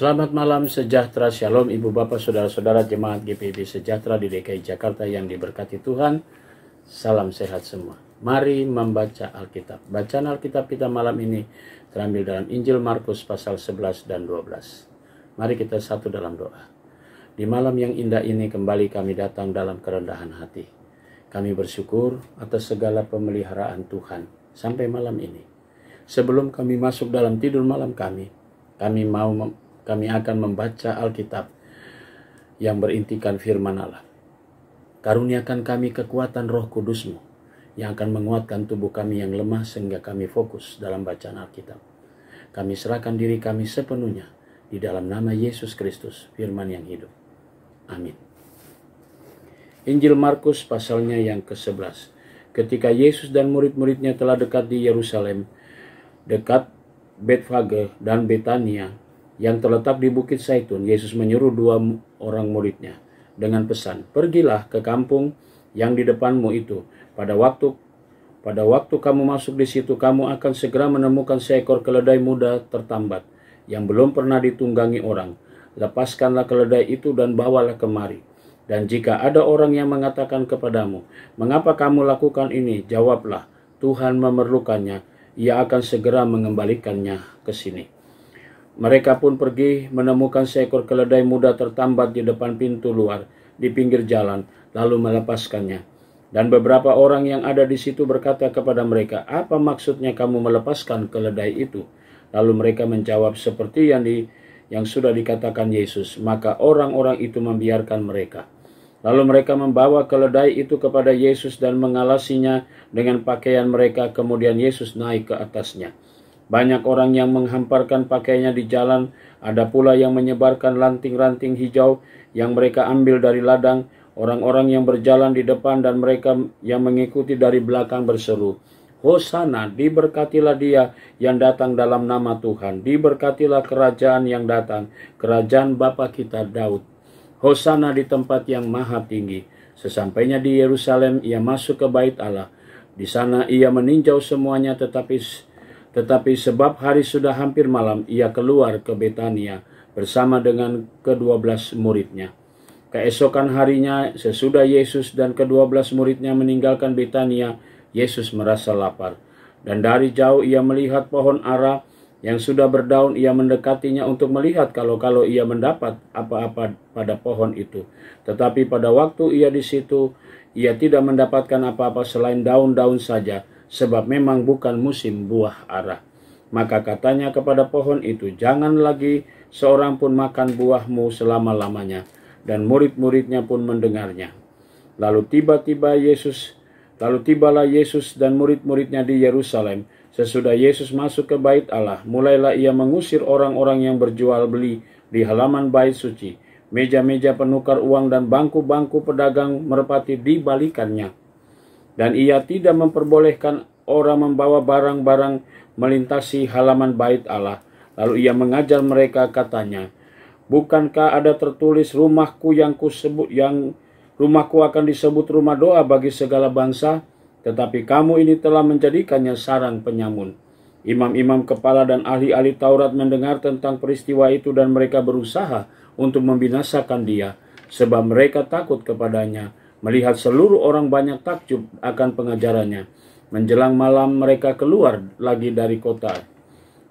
Selamat malam sejahtera, shalom ibu bapak saudara-saudara jemaat GPIB sejahtera di DKI Jakarta yang diberkati Tuhan. Salam sehat semua. Mari membaca Alkitab. Bacaan Alkitab kita malam ini terambil dalam Injil Markus pasal 11 dan 12. Mari kita satu dalam doa. Di malam yang indah ini kembali kami datang dalam kerendahan hati. Kami bersyukur atas segala pemeliharaan Tuhan sampai malam ini. Sebelum kami masuk dalam tidur malam kami akan membaca Alkitab yang berintikan firman Allah. Karuniakan kami kekuatan Roh Kudus-Mu yang akan menguatkan tubuh kami yang lemah sehingga kami fokus dalam bacaan Alkitab. Kami serahkan diri kami sepenuhnya di dalam nama Yesus Kristus, firman yang hidup. Amin. Injil Markus pasalnya yang ke-11. Ketika Yesus dan murid-muridnya telah dekat di Yerusalem, dekat Betfage dan Betania, yang terletak di Bukit Zaitun, Yesus menyuruh 2 orang muridnya dengan pesan, "Pergilah ke kampung yang di depanmu itu. Pada waktu kamu masuk di situ, kamu akan segera menemukan seekor keledai muda tertambat yang belum pernah ditunggangi orang. Lepaskanlah keledai itu dan bawalah kemari. Dan jika ada orang yang mengatakan kepadamu, 'Mengapa kamu lakukan ini?' jawablah, 'Tuhan memerlukannya. Ia akan segera mengembalikannya ke sini.' Mereka pun pergi menemukan seekor keledai muda tertambat di depan pintu luar di pinggir jalan, lalu melepaskannya. Dan beberapa orang yang ada di situ berkata kepada mereka, 'Apa maksudnya kamu melepaskan keledai itu?' Lalu mereka menjawab seperti yang sudah dikatakan Yesus. Maka orang-orang itu membiarkan mereka. Lalu mereka membawa keledai itu kepada Yesus dan mengalasinya dengan pakaian mereka. Kemudian Yesus naik ke atasnya. Banyak orang yang menghamparkan pakaiannya di jalan, ada pula yang menyebarkan ranting-ranting hijau yang mereka ambil dari ladang. Orang-orang yang berjalan di depan dan mereka yang mengikuti dari belakang berseru, 'Hosana, diberkatilah dia yang datang dalam nama Tuhan. Diberkatilah kerajaan yang datang, kerajaan Bapa kita Daud. Hosana di tempat yang maha tinggi.' Sesampainya di Yerusalem, ia masuk ke bait Allah. Di sana ia meninjau semuanya, tetapi sebab hari sudah hampir malam, ia keluar ke Betania bersama dengan ke-12 muridnya. Keesokan harinya, sesudah Yesus dan ke-12 muridnya meninggalkan Betania, Yesus merasa lapar. Dan dari jauh ia melihat pohon ara yang sudah berdaun. Ia mendekatinya untuk melihat kalau ia mendapat apa-apa pada pohon itu. Tetapi pada waktu ia di situ, ia tidak mendapatkan apa-apa selain daun-daun saja, sebab memang bukan musim buah ara. Maka katanya kepada pohon itu, 'Jangan lagi seorang pun makan buahmu selama-lamanya.' Dan murid-muridnya pun mendengarnya. Lalu tibalah Yesus dan murid-muridnya di Yerusalem. Sesudah Yesus masuk ke bait Allah, mulailah ia mengusir orang-orang yang berjual beli di halaman bait suci. Meja-meja penukar uang dan bangku-bangku pedagang merpati dibalikannya. Dan ia tidak memperbolehkan orang membawa barang-barang melintasi halaman bait Allah. Lalu ia mengajar mereka, katanya, 'Bukankah ada tertulis, rumahku rumahku akan disebut rumah doa bagi segala bangsa? Tetapi kamu ini telah menjadikannya sarang penyamun.' Imam-imam kepala dan ahli-ahli Taurat mendengar tentang peristiwa itu dan mereka berusaha untuk membinasakan dia, sebab mereka takut kepadanya. Melihat seluruh orang banyak takjub akan pengajarannya. Menjelang malam mereka keluar lagi dari kota.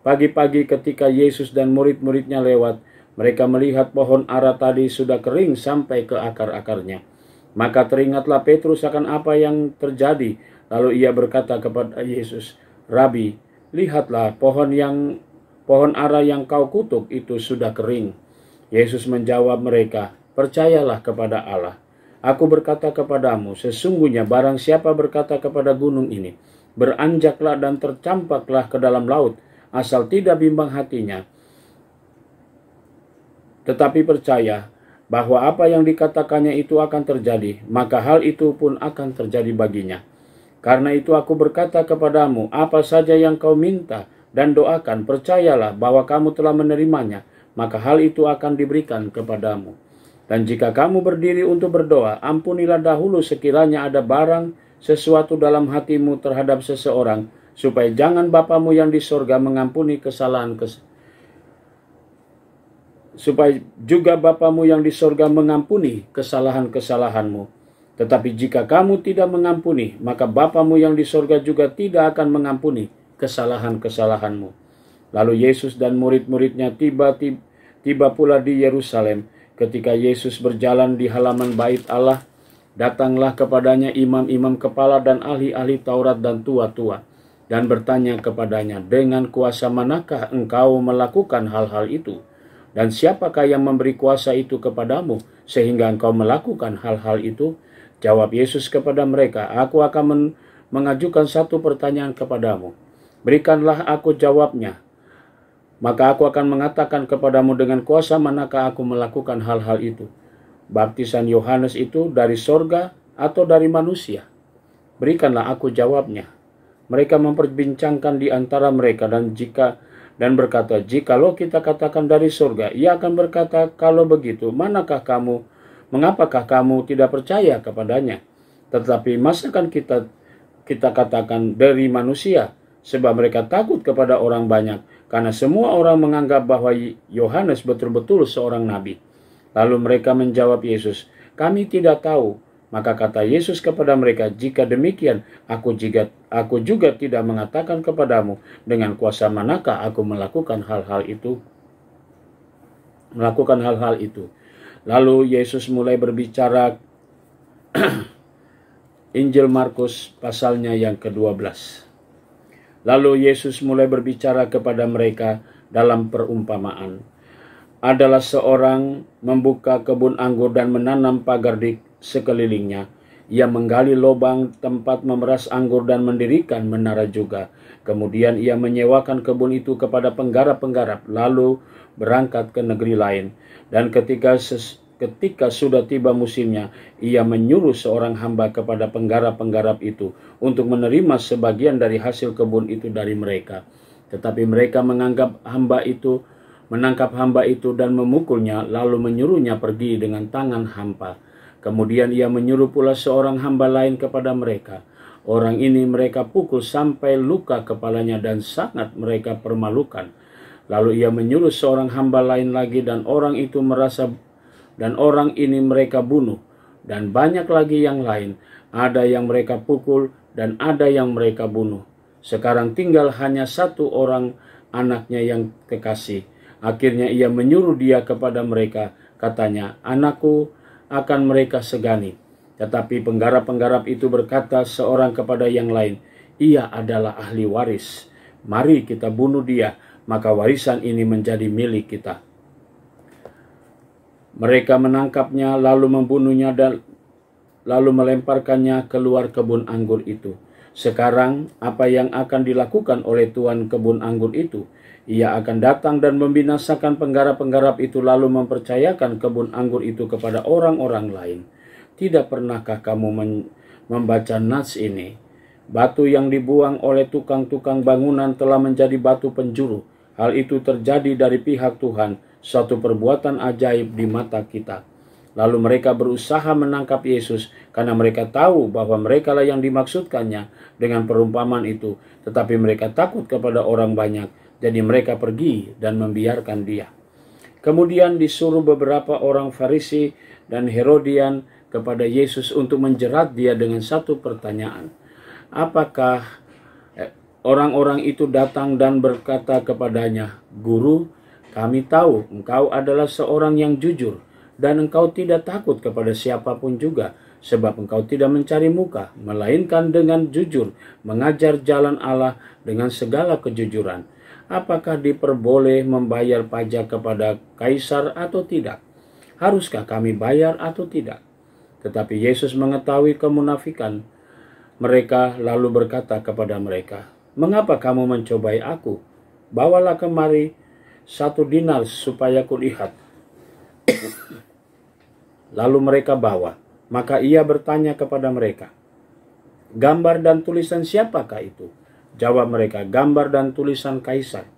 Pagi-pagi ketika Yesus dan murid-muridnya lewat, mereka melihat pohon ara tadi sudah kering sampai ke akar-akarnya. Maka teringatlah Petrus akan apa yang terjadi. Lalu ia berkata kepada Yesus, 'Rabi, lihatlah pohon ara yang kau kutuk itu sudah kering.' Yesus menjawab mereka, 'Percayalah kepada Allah. Aku berkata kepadamu, sesungguhnya barang siapa berkata kepada gunung ini, beranjaklah dan tercampaklah ke dalam laut, asal tidak bimbang hatinya, tetapi percaya bahwa apa yang dikatakannya itu akan terjadi, maka hal itu pun akan terjadi baginya. Karena itu aku berkata kepadamu, apa saja yang kau minta dan doakan, percayalah bahwa kamu telah menerimanya, maka hal itu akan diberikan kepadamu. Dan jika kamu berdiri untuk berdoa, ampunilah dahulu sekiranya ada barang sesuatu dalam hatimu terhadap seseorang, supaya jangan Bapamu yang di sorga mengampuni kesalahan supaya juga Bapamu yang di sorga mengampuni kesalahan-kesalahanmu. Tetapi jika kamu tidak mengampuni, maka Bapamu yang di sorga juga tidak akan mengampuni kesalahan-kesalahanmu. Lalu Yesus dan murid-muridnya tiba pula di Yerusalem. Ketika Yesus berjalan di halaman bait Allah, datanglah kepadanya imam-imam kepala dan ahli-ahli Taurat dan tua-tua, dan bertanya kepadanya, dengan kuasa manakah engkau melakukan hal-hal itu? Dan siapakah yang memberi kuasa itu kepadamu, sehingga engkau melakukan hal-hal itu? Jawab Yesus kepada mereka, aku akan mengajukan satu pertanyaan kepadamu. Berikanlah aku jawabnya. Maka aku akan mengatakan kepadamu dengan kuasa manakah aku melakukan hal-hal itu. Baptisan Yohanes itu dari sorga atau dari manusia? Berikanlah aku jawabnya. Mereka memperbincangkan di antara mereka dan berkata, jikalau kita katakan dari sorga, ia akan berkata, kalau begitu, mengapakah kamu tidak percaya kepadanya? Tetapi masakan kita katakan dari manusia? Sebab mereka takut kepada orang banyak, karena semua orang menganggap bahwa Yohanes betul-betul seorang nabi. Lalu mereka menjawab Yesus, kami tidak tahu. Maka kata Yesus kepada mereka, jika demikian, aku juga tidak mengatakan kepadamu dengan kuasa manakah aku melakukan hal-hal itu. Lalu Yesus mulai berbicara. Injil Markus pasalnya yang ke-12. Lalu Yesus mulai berbicara kepada mereka dalam perumpamaan. Adalah seorang membuka kebun anggur dan menanam pagar di sekelilingnya. Ia menggali lubang tempat memeras anggur dan mendirikan menara juga. Kemudian ia menyewakan kebun itu kepada penggarap-penggarap, lalu berangkat ke negeri lain. Dan ketika sudah tiba musimnya, ia menyuruh seorang hamba kepada penggarap-penggarap itu untuk menerima sebagian dari hasil kebun itu dari mereka. Tetapi mereka menangkap hamba itu dan memukulnya, lalu menyuruhnya pergi dengan tangan hampa. Kemudian ia menyuruh pula seorang hamba lain kepada mereka. Orang ini mereka pukul sampai luka kepalanya dan sangat mereka permalukan. Lalu ia menyuruh seorang hamba lain lagi dan orang ini mereka bunuh. Dan banyak lagi yang lain, ada yang mereka pukul dan ada yang mereka bunuh. Sekarang tinggal hanya satu orang anaknya yang kekasih. Akhirnya ia menyuruh dia kepada mereka, katanya, anakku akan mereka segani. Tetapi penggarap-penggarap itu berkata seorang kepada yang lain, ia adalah ahli waris. Mari kita bunuh dia, maka warisan ini menjadi milik kita. Mereka menangkapnya, lalu membunuhnya dan lalu melemparkannya keluar kebun anggur itu. Sekarang apa yang akan dilakukan oleh tuan kebun anggur itu? Ia akan datang dan membinasakan penggarap-penggarap itu, lalu mempercayakan kebun anggur itu kepada orang-orang lain. Tidak pernahkah kamu membaca nas ini? Batu yang dibuang oleh tukang-tukang bangunan telah menjadi batu penjuru. Hal itu terjadi dari pihak Tuhan, suatu perbuatan ajaib di mata kita. Lalu mereka berusaha menangkap Yesus karena mereka tahu bahwa merekalah yang dimaksudkannya dengan perumpamaan itu. Tetapi mereka takut kepada orang banyak, jadi mereka pergi dan membiarkan dia. Kemudian disuruh beberapa orang Farisi dan Herodian kepada Yesus untuk menjerat dia dengan satu pertanyaan. Apakah orang-orang itu datang dan berkata kepadanya, Guru, kami tahu engkau adalah seorang yang jujur, dan engkau tidak takut kepada siapapun juga, sebab engkau tidak mencari muka, melainkan dengan jujur mengajar jalan Allah dengan segala kejujuran. Apakah diperboleh membayar pajak kepada Kaisar atau tidak? Haruskah kami bayar atau tidak? Tetapi Yesus mengetahui kemunafikan mereka, lalu berkata kepada mereka, mengapa kamu mencobai aku? Bawalah kemari 1 dinar supaya kulihat. Lalu mereka bawa. Maka ia bertanya kepada mereka, gambar dan tulisan siapakah itu? Jawab mereka, gambar dan tulisan Kaisar.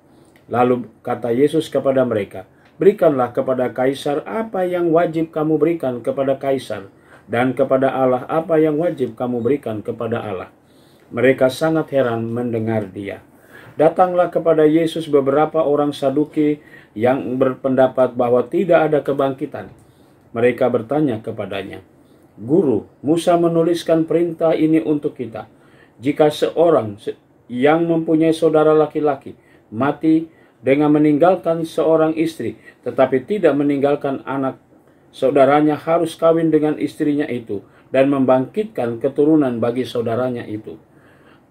Lalu kata Yesus kepada mereka, berikanlah kepada Kaisar apa yang wajib kamu berikan kepada Kaisar, dan kepada Allah apa yang wajib kamu berikan kepada Allah. Mereka sangat heran mendengar dia. Datanglah kepada Yesus beberapa orang Saduki yang berpendapat bahwa tidak ada kebangkitan. Mereka bertanya kepadanya, "Guru, Musa menuliskan perintah ini untuk kita. Jika seorang yang mempunyai saudara laki-laki mati dengan meninggalkan seorang istri, tetapi tidak meninggalkan anak, saudaranya harus kawin dengan istrinya itu dan membangkitkan keturunan bagi saudaranya itu.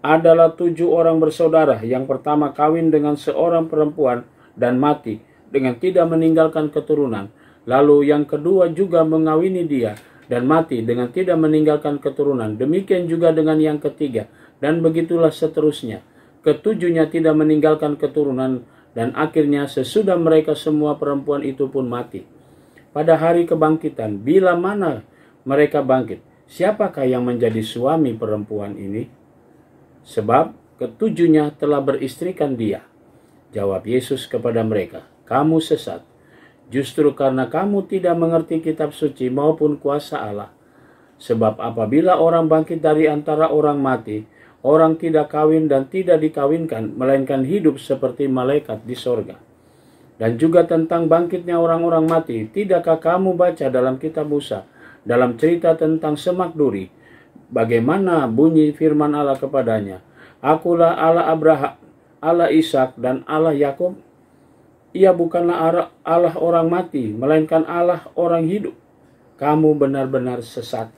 Adalah 7 orang bersaudara. Yang pertama kawin dengan seorang perempuan dan mati dengan tidak meninggalkan keturunan. Lalu yang kedua juga mengawini dia dan mati dengan tidak meninggalkan keturunan. Demikian juga dengan yang ketiga, dan begitulah seterusnya. Ketujuhnya tidak meninggalkan keturunan, dan akhirnya sesudah mereka semua perempuan itu pun mati. Pada hari kebangkitan, bila mana mereka bangkit, siapakah yang menjadi suami perempuan ini? Sebab ketujuhnya telah beristrikan dia." Jawab Yesus kepada mereka, "Kamu sesat, justru karena kamu tidak mengerti kitab suci maupun kuasa Allah. Sebab apabila orang bangkit dari antara orang mati, orang tidak kawin dan tidak dikawinkan, melainkan hidup seperti malaikat di sorga. Dan juga tentang bangkitnya orang-orang mati, tidakkah kamu baca dalam kitab Musa, dalam cerita tentang semak duri, bagaimana bunyi firman Allah kepadanya, 'Akulah Allah Abraham, Allah Ishak, dan Allah Yakub'? Ia bukanlah Allah orang mati, melainkan Allah orang hidup. Kamu benar-benar sesat."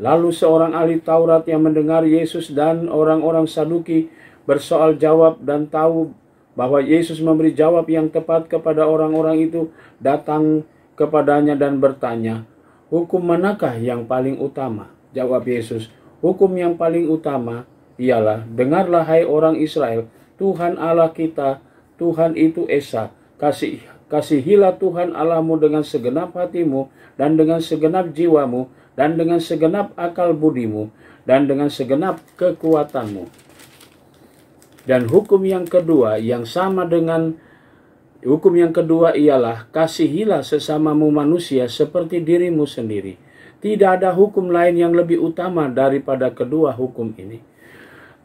Lalu seorang ahli Taurat yang mendengar Yesus dan orang-orang Saduki bersoal jawab dan tahu bahwa Yesus memberi jawab yang tepat kepada orang-orang itu, datang kepadanya dan bertanya, "Hukum manakah yang paling utama?" Jawab Yesus, "Hukum yang paling utama ialah, dengarlah hai orang Israel, Tuhan Allah kita, Tuhan itu Esa. Kasihilah Tuhan Allahmu dengan segenap hatimu, dan dengan segenap jiwamu, dan dengan segenap akal budimu, dan dengan segenap kekuatanmu. Dan hukum yang kedua ialah, kasihilah sesamamu manusia seperti dirimu sendiri. Tidak ada hukum lain yang lebih utama daripada kedua hukum ini."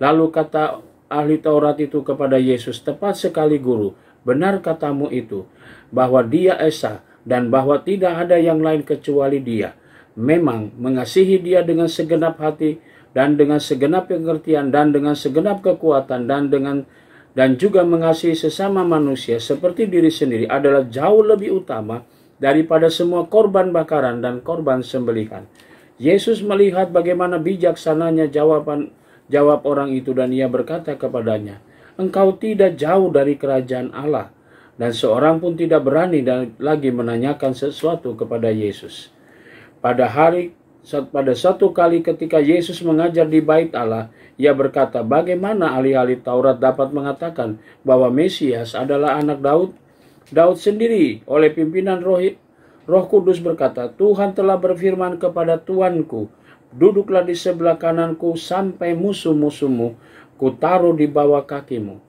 Lalu kata ahli Taurat itu kepada Yesus, "Tepat sekali Guru, benar katamu itu, bahwa dia Esa, dan bahwa tidak ada yang lain kecuali dia. Memang mengasihi dia dengan segenap hati, dan dengan segenap pengertian, dan dengan segenap kekuatan, dan juga mengasihi sesama manusia seperti diri sendiri adalah jauh lebih utama daripada semua korban bakaran dan korban sembelihan." Yesus melihat bagaimana bijaksananya jawab orang itu, dan ia berkata kepadanya, "Engkau tidak jauh dari kerajaan Allah." Dan seorang pun tidak berani lagi menanyakan sesuatu kepada Yesus. Pada satu kali ketika Yesus mengajar di bait Allah, ia berkata, "Bagaimana ahli-ahli Taurat dapat mengatakan bahwa Mesias adalah anak Daud? Daud sendiri oleh pimpinan Roh Kudus berkata, 'Tuhan telah berfirman kepada Tuanku, duduklah di sebelah kananku sampai musuh-musuhmu kutaruh di bawah kakimu.'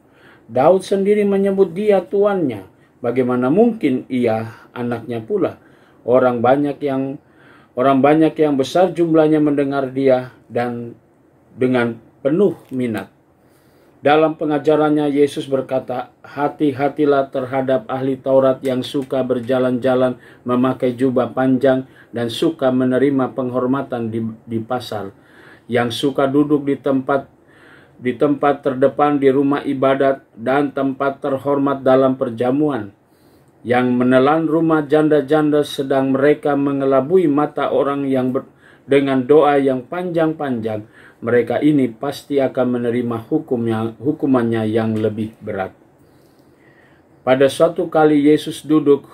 Daud sendiri menyebut dia tuannya. Bagaimana mungkin ia anaknya pula? Orang banyak yang besar jumlahnya mendengar dia dan dengan penuh minat." Dalam pengajarannya, Yesus berkata, "Hati-hatilah terhadap ahli Taurat yang suka berjalan-jalan memakai jubah panjang dan suka menerima penghormatan di pasar, yang suka duduk di tempat terdepan di rumah ibadat dan tempat terhormat dalam perjamuan, yang menelan rumah janda-janda sedang mereka mengelabui mata orang yang dengan doa yang panjang-panjang. Mereka ini pasti akan menerima hukumannya yang lebih berat." Pada suatu kali Yesus duduk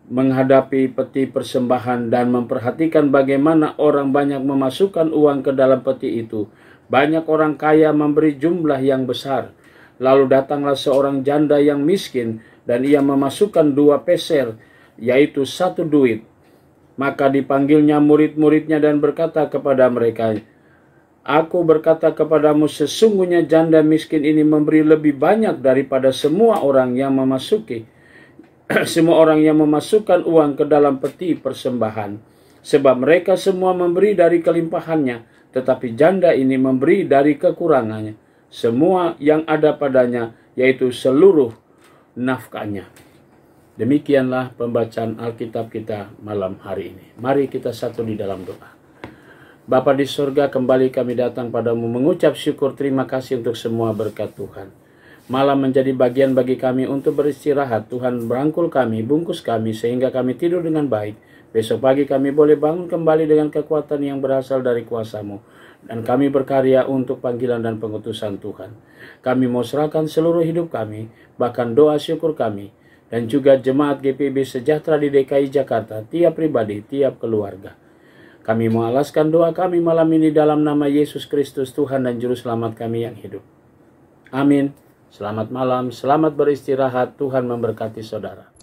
menghadapi peti persembahan dan memperhatikan bagaimana orang banyak memasukkan uang ke dalam peti itu. Banyak orang kaya memberi jumlah yang besar. Lalu datanglah seorang janda yang miskin, dan ia memasukkan 2 peser, yaitu 1 duit. Maka dipanggilnya murid-muridnya dan berkata kepada mereka, "Aku berkata kepadamu, sesungguhnya janda miskin ini memberi lebih banyak daripada semua orang yang memasukkan uang ke dalam peti persembahan. Sebab mereka semua memberi dari kelimpahannya, tetapi janda ini memberi dari kekurangannya, semua yang ada padanya, yaitu seluruh nafkahnya. Demikianlah pembacaan Alkitab kita malam hari ini. Mari kita satu di dalam doa. Bapa di surga, kembali kami datang padamu mengucap syukur terima kasih untuk semua berkat Tuhan. Malam menjadi bagian bagi kami untuk beristirahat. Tuhan merangkul kami, bungkus kami sehingga kami tidur dengan baik. Besok pagi kami boleh bangun kembali dengan kekuatan yang berasal dari kuasa-Mu. Dan kami berkarya untuk panggilan dan pengutusan Tuhan. Kami mau serahkan seluruh hidup kami, bahkan doa syukur kami, dan juga jemaat GPIB Sejahtera di DKI Jakarta, tiap pribadi, tiap keluarga. Kami mau alaskan doa kami malam ini dalam nama Yesus Kristus, Tuhan dan Juru Selamat kami yang hidup. Amin. Selamat malam, selamat beristirahat, Tuhan memberkati saudara.